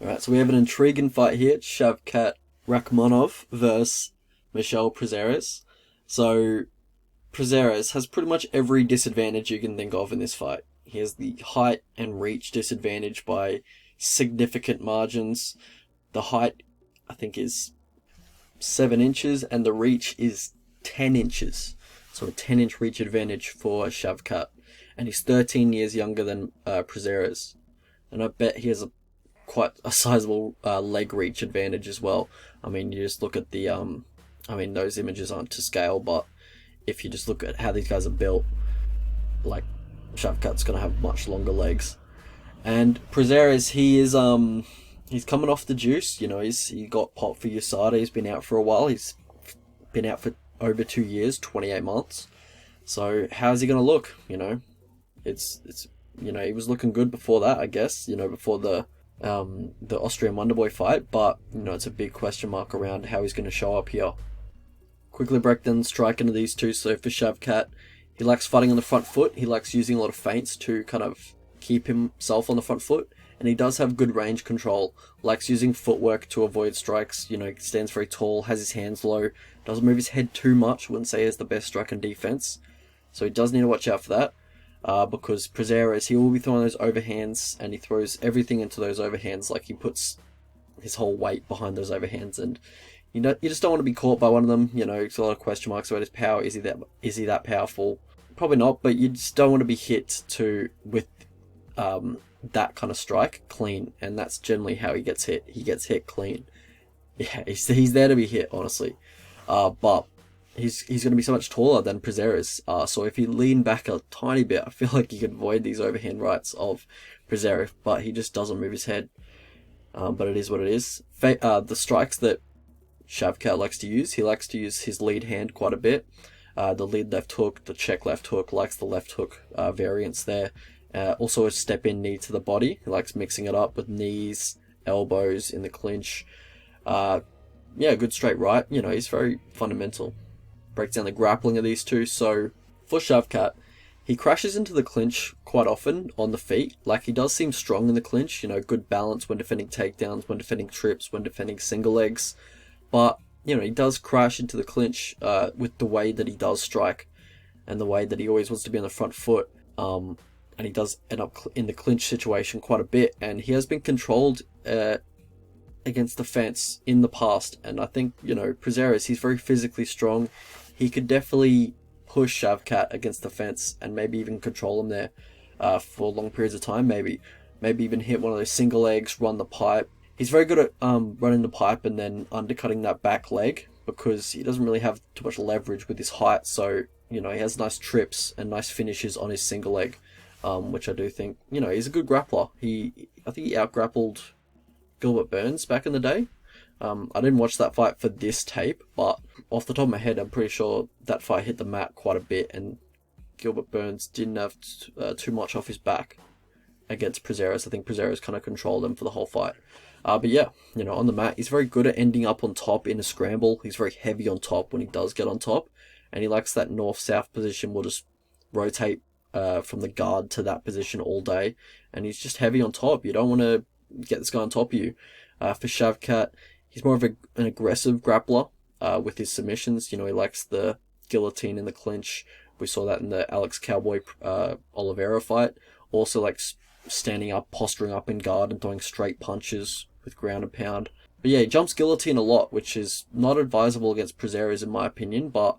Alright, so we have an intriguing fight here. Šavkat Rachmonov versus Mishel Prazerez. So, Prazeres has pretty much every disadvantage you can think of in this fight. He has the height and reach disadvantage by significant margins. The height, I think, is 7 inches, and the reach is 10 inches. So a 10-inch reach advantage for Shavkat. And he's 13 years younger than Prazeres. And I bet he has quite a sizable leg reach advantage as well. I mean, you just look at the... those images aren't to scale, but if you just look at how these guys are built, like, Shavkat's going to have much longer legs. And Prazeres, he's coming off the juice. You know, he got popped for USADA. He's been out for a while. He's been out for over 2 years, 28 months. So how's he going to look? You know, it's he was looking good before that, I guess. You know, before the Austrian Wonderboy fight, but it's a big question mark around how he's going to show up here. Quickly break down the strike into these two. So for Shavkat, he likes fighting on the front foot. He likes using a lot of feints to kind of keep himself on the front foot. And he does have good range control. Likes using footwork to avoid strikes. He stands very tall, has his hands low, doesn't move his head too much. Wouldn't say he has the best strike and defense. So he does need to watch out for that. Because Prazeres, he will be throwing those overhands, and he throws everything into those overhands. Like, he puts his whole weight behind those overhands, and you just don't want to be caught by one of them. It's a lot of question marks about his power. Is he that powerful? Probably not, but you just don't want to be hit with that kind of strike clean, and that's generally how he gets hit. He gets hit clean. Yeah, he's there to be hit, honestly. But he's going to be so much taller than Prazeres. So if he leaned back a tiny bit, I feel like he could avoid these overhand rights of Prazeres, but he just doesn't move his head. But it is what it is. The strikes that Shavkat likes to use, he likes to use his lead hand quite a bit. The lead left hook, the check left hook, likes the left hook variants there. Also a step-in knee to the body. He likes mixing it up with knees, elbows in the clinch. Good straight right. He's very fundamental. Breaks down the grappling of these two. So for Shavkat, he crashes into the clinch quite often on the feet. Like, he does seem strong in the clinch. Good balance when defending takedowns, when defending trips, when defending single legs. But he does crash into the clinch with the way that he does strike, and the way that he always wants to be on the front foot. And he does end up in the clinch situation quite a bit, and he has been controlled against the fence in the past. And I think, Prazeres, he's very physically strong. He could definitely push Shavkat against the fence and maybe even control him there for long periods of time. Maybe even hit one of those single legs, run the pipe. He's very good at running the pipe and then undercutting that back leg, because he doesn't really have too much leverage with his height. So, he has nice trips and nice finishes on his single leg. Which I do think, he's a good grappler. I think he out-grappled Gilbert Burns back in the day. I didn't watch that fight for this tape, but off the top of my head, I'm pretty sure that fight hit the mat quite a bit, and Gilbert Burns didn't have too much off his back against Prazeres. I think Prazeres kind of controlled him for the whole fight. But yeah, on the mat, he's very good at ending up on top in a scramble. He's very heavy on top when he does get on top, and he likes that north-south position. We'll just rotate from the guard to that position all day, and he's just heavy on top. You don't want to get this guy on top of you. For Shavkat, he's more of an aggressive grappler with his submissions. He likes the guillotine in the clinch. We saw that in the Alex Cowboy Oliveira fight. Also likes standing up, posturing up in guard, and throwing straight punches with ground and pound. But yeah, he jumps guillotine a lot, which is not advisable against Prazeres in my opinion, but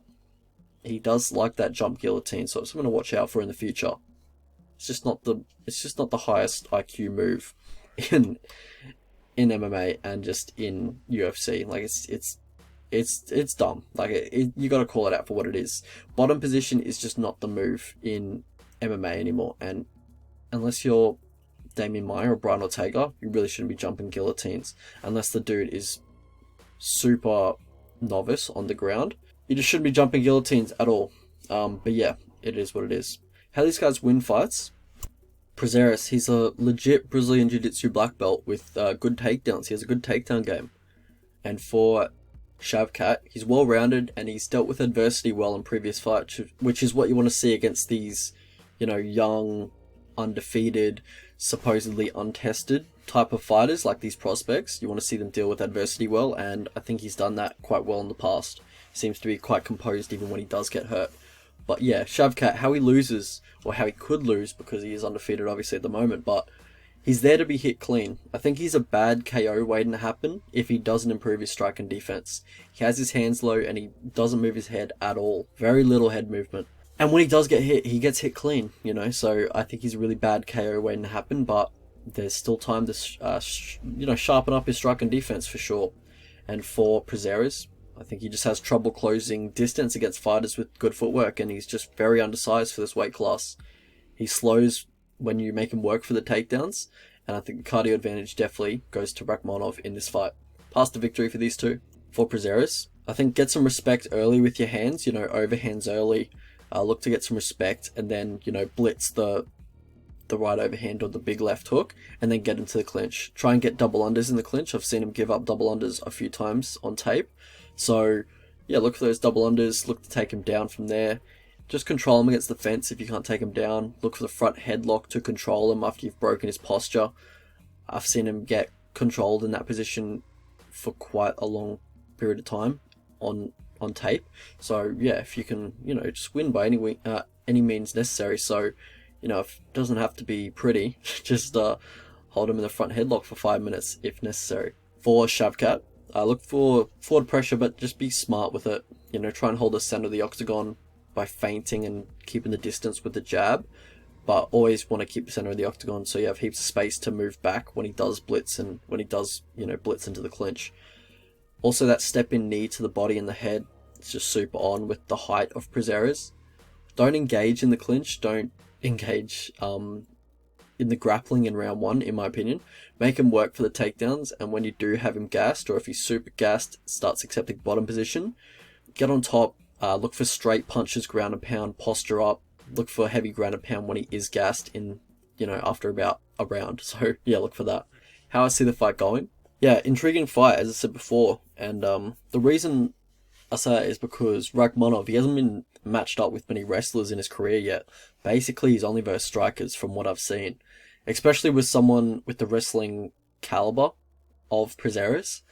he does like that jump guillotine, so it's something to watch out for in the future. It's just not the highest IQ move in MMA and just in UFC. Like, it's dumb. Like, you got to call it out for what it is. Bottom position is just not the move in MMA anymore, and unless you're Damian Maia or Brian Ortega, you really shouldn't be jumping guillotines unless the dude is super novice on the ground. You just shouldn't be jumping guillotines at all. But yeah, it is what it is. How these guys win fights? Prazeres, he's a legit Brazilian Jiu-Jitsu black belt with good takedowns. He has a good takedown game. And for Shavkat, he's well-rounded, and he's dealt with adversity well in previous fights, which is what you want to see against these, young, undefeated, supposedly untested type of fighters, like these prospects. You want to see them deal with adversity well, and I think he's done that quite well in the past. Seems to be quite composed even when he does get hurt. But yeah, Shavkat, how he loses, or how he could lose, because he is undefeated obviously at the moment, but he's there to be hit clean. I think he's a bad KO waiting to happen if he doesn't improve his strike and defense. He has his hands low and he doesn't move his head at all. Very little head movement. And when he does get hit, he gets hit clean, you know, so I think he's a really bad KO waiting to happen, but there's still time to, sharpen up his strike and defense for sure. And for Prazeres, I think he just has trouble closing distance against fighters with good footwork, and he's just very undersized for this weight class. He slows when you make him work for the takedowns, and I think the cardio advantage definitely goes to Rakhmonov in this fight. Pass to victory for these two. For Prazeres, I think get some respect early with your hands, overhands early. Look to get some respect, and then, blitz the right overhand or the big left hook, and then get into the clinch. Try and get double unders in the clinch. I've seen him give up double unders a few times on tape. So, yeah, look for those double unders. Look to take him down from there. Just control him against the fence if you can't take him down. Look for the front headlock to control him after you've broken his posture. I've seen him get controlled in that position for quite a long period of time on tape. So yeah, if you can, just win by any means necessary. So, if it doesn't have to be pretty, just hold him in the front headlock for 5 minutes if necessary. For Shavkat, look for forward pressure, but just be smart with it. Try and hold the center of the octagon by feinting and keeping the distance with the jab, but always want to keep the center of the octagon so you have heaps of space to move back when he does blitz and when he does, blitz into the clinch. Also, that step in knee to the body and the head, it's just super on with the height of Prazeres. Don't engage in the clinch. Don't engage in the grappling in round 1, in my opinion. Make him work for the takedowns, and when you do have him gassed, or if he's super gassed, starts accepting bottom position, get on top. Look for straight punches, ground and pound, posture up. Look for heavy ground and pound when he is gassed in, after about a round. So yeah, look for that. How I see the fight going? Yeah, intriguing fight, as I said before. And the reason I say that is because Rakhmonov, he hasn't been matched up with many wrestlers in his career yet. Basically, he's only versed strikers from what I've seen. Especially with someone with the wrestling caliber of Prazeres.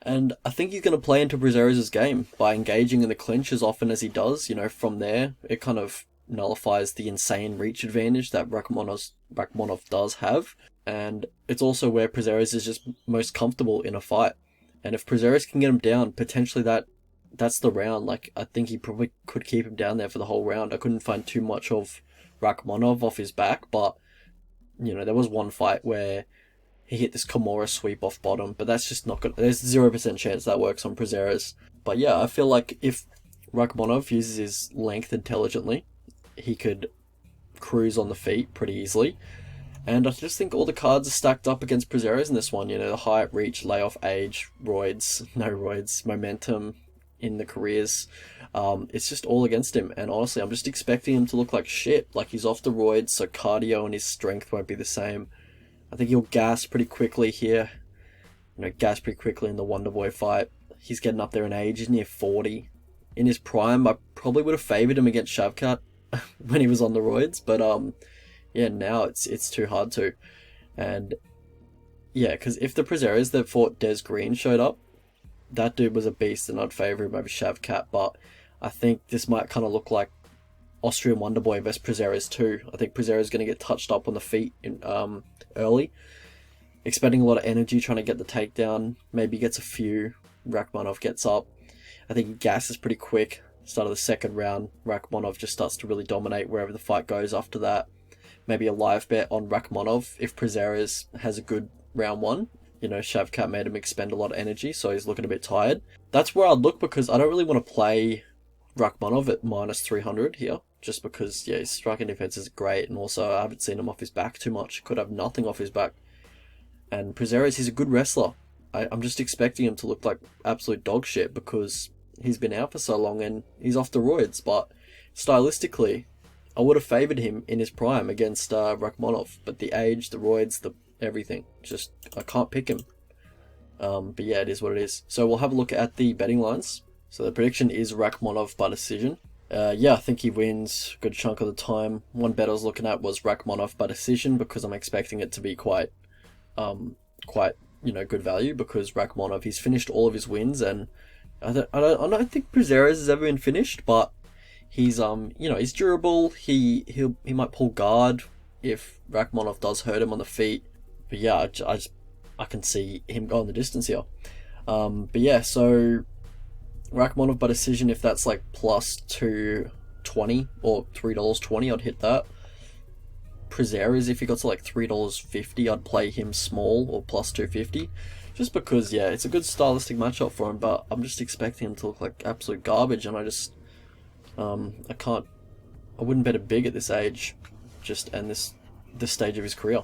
And I think he's going to play into Prazeres' game by engaging in the clinch as often as he does. From there, it kind of nullifies the insane reach advantage that Rakhmonov does have. And it's also where Prazeres is just most comfortable in a fight. And if Prazeres can get him down, potentially that's the round. Like, I think he probably could keep him down there for the whole round. I couldn't find too much of Rakhmonov off his back, but, there was one fight where he hit this Kimura sweep off bottom, but that's just not good. There's 0% chance that works on Prazeres. But yeah, I feel like if Rakhmonov uses his length intelligently, he could cruise on the feet pretty easily. And I just think all the cards are stacked up against Prazeres in this one. The height, reach, layoff, age, roids, no roids, momentum in the careers. It's just all against him. And honestly, I'm just expecting him to look like shit. Like he's off the roids, so cardio and his strength won't be the same. I think he'll gas pretty quickly here. Gas pretty quickly in the Wonderboy fight. He's getting up there in age. He's near 40. In his prime, I probably would have favoured him against Shavkat when he was on the roids. But, yeah, now it's too hard to. And, yeah, because if the Prazeres that fought Des Green showed up, that dude was a beast and I'd favour him over Shavkat. But I think this might kind of look like Austrian Wonderboy versus Prazeres too. I think Prazeres is going to get touched up on the feet early. Expending a lot of energy trying to get the takedown. Maybe gets a few. Rakhmonov gets up. I think he gasses pretty quick. Start of the second round, Rakhmonov just starts to really dominate wherever the fight goes after that. Maybe a live bet on Rakhmonov if Prazeres has a good round 1. Shavkat made him expend a lot of energy, so he's looking a bit tired. That's where I'd look because I don't really want to play Rakhmonov at minus 300 here. Just because, yeah, his striking defense is great, and also I haven't seen him off his back too much. Could have nothing off his back. And Prazeres, he's a good wrestler. I'm just expecting him to look like absolute dog shit because he's been out for so long and he's off the roids. But stylistically, I would have favoured him in his prime against Rakhmonov. But the age, the roids, the everything, just I can't pick him. But yeah, it is what it is. So we'll have a look at the betting lines. So the prediction is Rakhmonov by decision. Yeah, I think he wins a good chunk of the time. One bet I was looking at was Rakhmonov by decision because I'm expecting it to be quite quite, good value, because Rakhmonov, he's finished all of his wins, and I don't think Prazeres has ever been finished, but he's he's durable. He might pull guard if Rakhmonov does hurt him on the feet. But yeah, I can see him going the distance here. But yeah, so Rakhmonov by decision, if that's like plus 220 or $3.20, I'd hit that. Prazeres, if he got to like $3.50, I'd play him small or plus 250. Just because, yeah, it's a good stylistic matchup for him, but I'm just expecting him to look like absolute garbage, and I wouldn't bet a big at this age, just and this stage of his career.